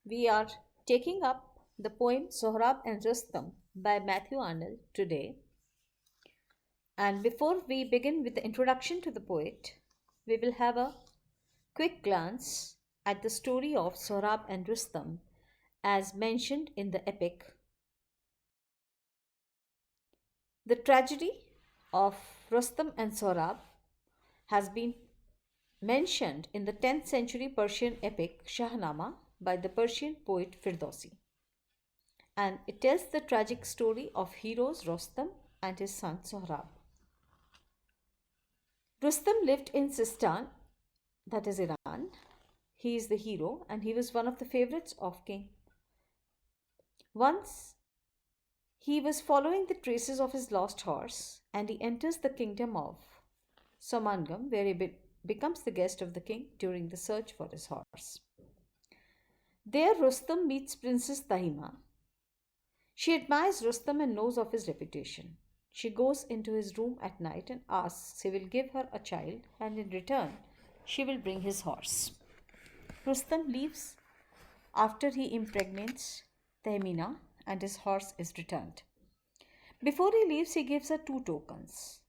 We are taking up the poem Sohrab and Rustam by Matthew Arnold today. And before we begin with the introduction to the poet, we will have a quick glance at the story of Sohrab and Rustam as mentioned in the epic. The tragedy of Rustam and Sohrab has been mentioned in the 10th century Persian epic Shahnama by the Persian poet Firdausi. And it tells the tragic story of heroes Rostam and his son Sohrab. Rustam lived in Sistan, that is Iran. He is the hero and he was one of the favorites of king. Once he was following the traces of his lost horse and he enters the kingdom of Somangam where he becomes the guest of the king during the search for his horse. There Rustam meets Princess Tahima. She admires Rustam and knows of his reputation. She goes into his room at night and asks he will give her a child and in return she will bring his horse. Rustam leaves after he impregnates Tahmina and his horse is returned. Before he leaves, he gives her two tokens.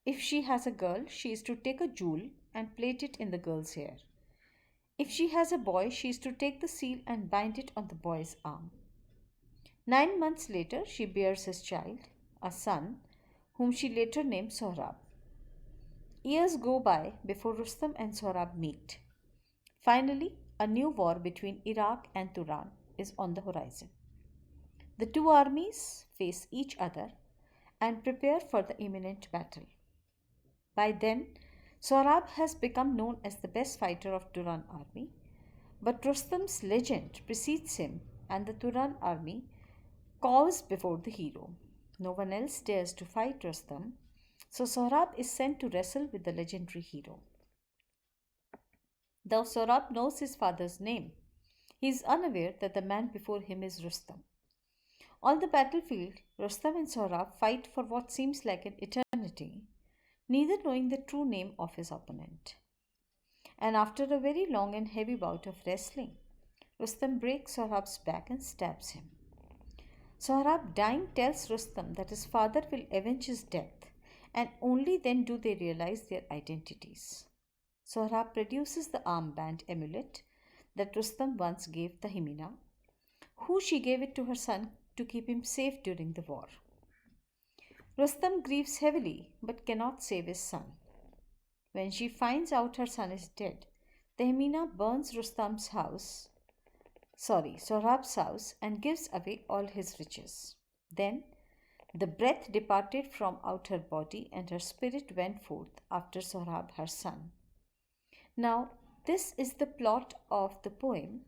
If she has a girl, she is to take a jewel and plait it in the girl's hair. If she has a boy, she is to take the seal and bind it on the boy's arm. 9 months later, she bears his child, a son, whom she later named Sohrab. Years go by before Rustam and Sohrab meet. Finally, a new war between Iraq and Turan is on the horizon. The two armies face each other and prepare for the imminent battle. By then, Sohrab has become known as the best fighter of Turan army, but Rustam's legend precedes him and the Turan army cows before the hero. No one else dares to fight Rustam, so Sohrab is sent to wrestle with the legendary hero. Though Sohrab knows his father's name, he is unaware that the man before him is Rustam. On the battlefield, Rustam and Sohrab fight for what seems like an eternity, neither knowing the true name of his opponent. And after a very long and heavy bout of wrestling, Rustam breaks Sohrab's back and stabs him. Sohrab, dying, tells Rustam that his father will avenge his death, and only then do they realize their identities. Sohrab produces the armband amulet that Rustam once gave Tahimina, who she gave it to her son to keep him safe during the war. Rustam grieves heavily but cannot save his son. When she finds out her son is dead, Tahmina burns Sohrab's house and gives away all his riches. Then the breath departed from out her body and her spirit went forth after Sohrab her son. Now, this is the plot of the poem.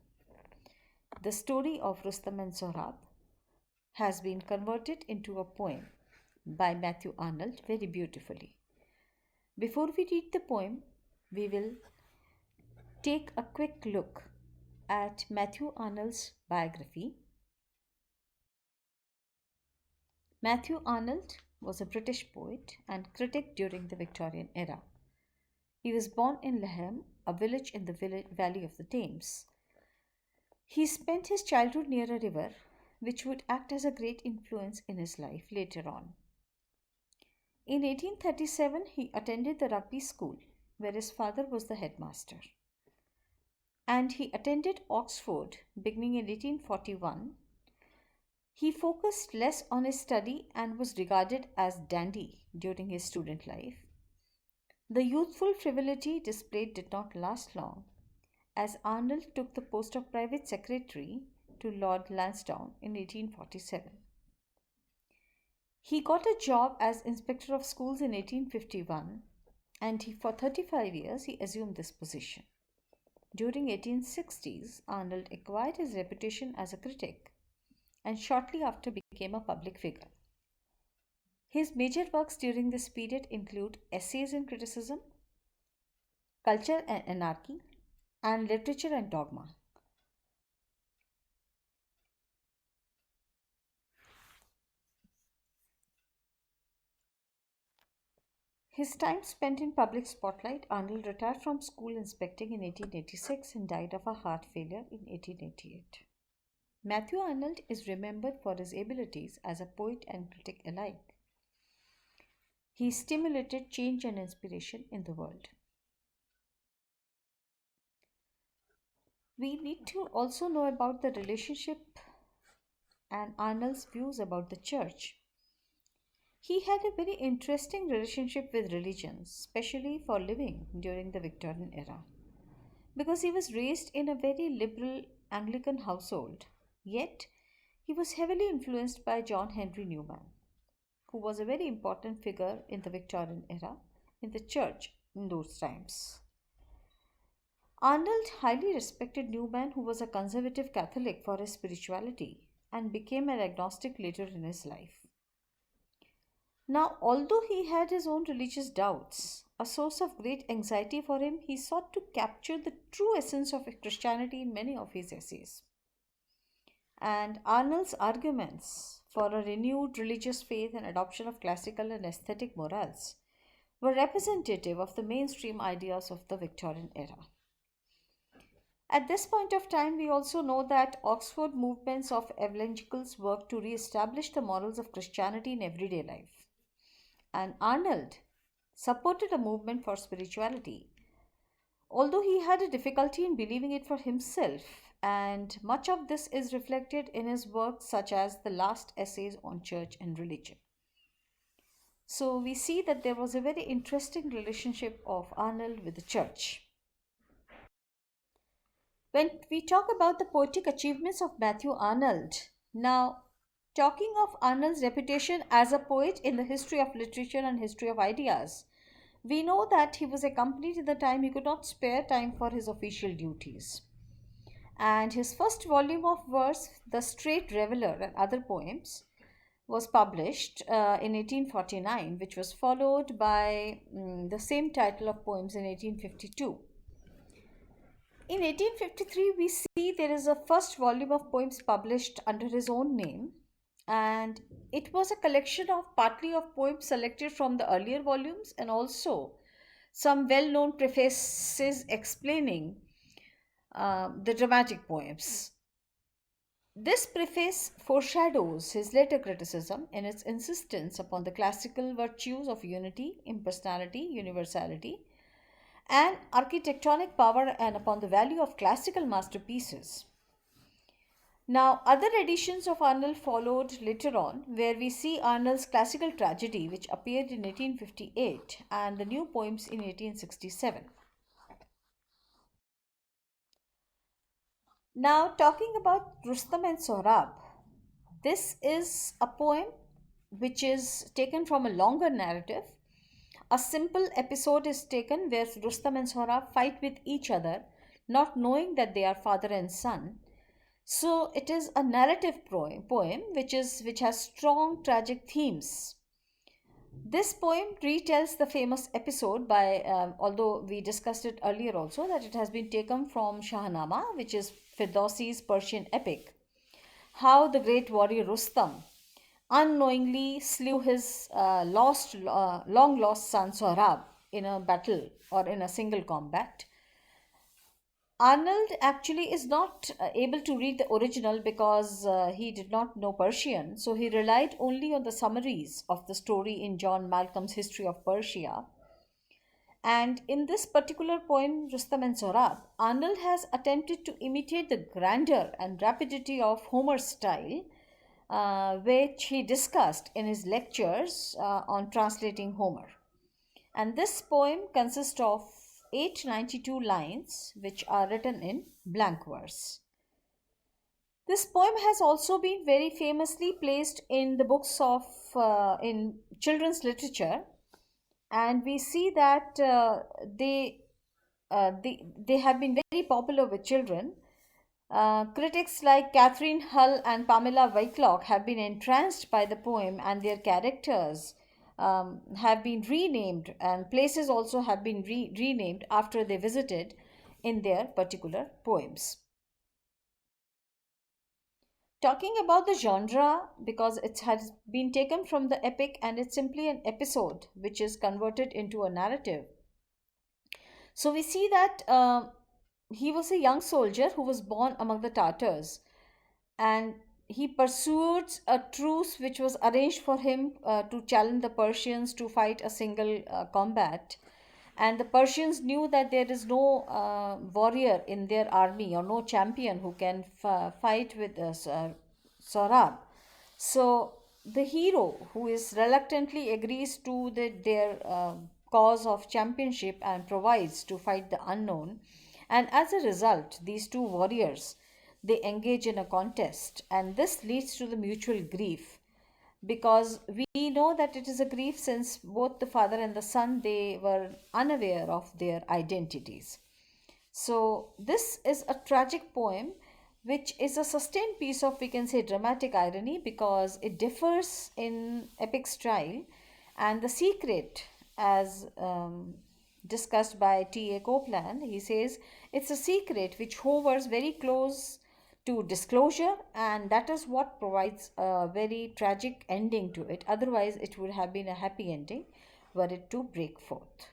The story of Rustam and Sohrab has been converted into a poem by Matthew Arnold very beautifully. Before we read the poem, we will take a quick look at Matthew Arnold's biography. Matthew Arnold was a British poet and critic during the Victorian era. He was born in Laham, a village in the valley of the Thames. He spent his childhood near a river, which would act as a great influence in his life later on. In 1837, he attended the Rugby School, where his father was the headmaster. And he attended Oxford beginning in 1841. He focused less on his study and was regarded as dandy during his student life. The youthful frivolity displayed did not last long, as Arnold took the post of private secretary to Lord Lansdowne in 1847. He got a job as inspector of schools in 1851 and for 35 years he assumed this position. During 1860s, Arnold acquired his reputation as a critic and shortly after became a public figure. His major works during this period include Essays in Criticism, Culture and Anarchy, and Literature and Dogma. his time spent in public spotlight, Arnold retired from school inspecting in 1886 and died of a heart failure in 1888. Matthew Arnold is remembered for his abilities as a poet and critic alike. He stimulated change and inspiration in the world. We need to also know about the relationship and Arnold's views about the church. He had a very interesting relationship with religion, especially for living during the Victorian era, because he was raised in a very liberal Anglican household, yet he was heavily influenced by John Henry Newman, who was a very important figure in the Victorian era in the church in those times. Arnold highly respected Newman, who was a conservative Catholic, for his spirituality and became an agnostic later in his life. Now, although he had his own religious doubts, a source of great anxiety for him, he sought to capture the true essence of Christianity in many of his essays. And Arnold's arguments for a renewed religious faith and adoption of classical and aesthetic morals were representative of the mainstream ideas of the Victorian era. At this point of time, we also know that Oxford movements of evangelicals worked to re-establish the morals of Christianity in everyday life. And Arnold supported a movement for spirituality, although he had a difficulty in believing it for himself, and much of this is reflected in his works such as the last essays on church and religion. So we see that there was a very interesting relationship of Arnold with the church. When we talk about the poetic achievements of Matthew Arnold, now talking of Arnold's reputation as a poet in the history of literature and history of ideas, we know that he was accompanied at the time he could not spare time for his official duties. And his first volume of verse, The Straight Reveller and Other Poems, was published in 1849, which was followed by the same title of poems in 1852. In 1853, we see there is a first volume of poems published under his own name, and it was a collection of partly of poems selected from the earlier volumes and also some well-known prefaces explaining the dramatic poems. This preface foreshadows his later criticism in its insistence upon the classical virtues of unity, impersonality, universality, and architectonic power, and upon the value of classical masterpieces. Now, other editions of Arnold followed later on, where we see Arnold's classical tragedy, which appeared in 1858, and the new poems in 1867. Now, talking about Rustam and Sohrab, this is a poem which is taken from a longer narrative. A simple episode is taken where Rustam and Sohrab fight with each other, not knowing that they are father and son. So it is a narrative poem which has strong tragic themes. This poem retells the famous episode by, although we discussed it earlier also, that it has been taken from Shahnameh, which is Firdausi's Persian epic, how the great warrior Rustam unknowingly slew his long lost son Sohrab in a battle or in a single combat. Arnold actually is not able to read the original because he did not know Persian, so he relied only on the summaries of the story in John Malcolm's History of Persia. And in this particular poem, Rustam and Sohrab, Arnold has attempted to imitate the grandeur and rapidity of Homer's style, which he discussed in his lectures on translating Homer. And this poem consists of 892 lines, which are written in blank verse. This poem has also been very famously placed in the books of in children's literature, and we see that they have been very popular with children. Critics like Catherine Hull and Pamela Whitlock have been entranced by the poem, and their characters have been renamed, and places also have been renamed after they visited in their particular poems. Talking about the genre, because it has been taken from the epic and it's simply an episode which is converted into a narrative. So we see that he was a young soldier who was born among the Tartars, and he pursued a truce which was arranged for him to challenge the Persians to fight a single combat. And the Persians knew that there is no warrior in their army or no champion who can fight with Saurabh. So the hero, who is reluctantly agrees to their cause of championship and provides to fight the unknown, and as a result, these two warriors, they engage in a contest, and this leads to the mutual grief, because we know that it is a grief since both the father and the son, they were unaware of their identities. So this is a tragic poem which is a sustained piece of, we can say, dramatic irony, because it differs in epic style. And the secret, as discussed by T.A. Copeland, he says it's a secret which hovers very close to disclosure, and that is what provides a very tragic ending to it. Otherwise, it would have been a happy ending were it to break forth.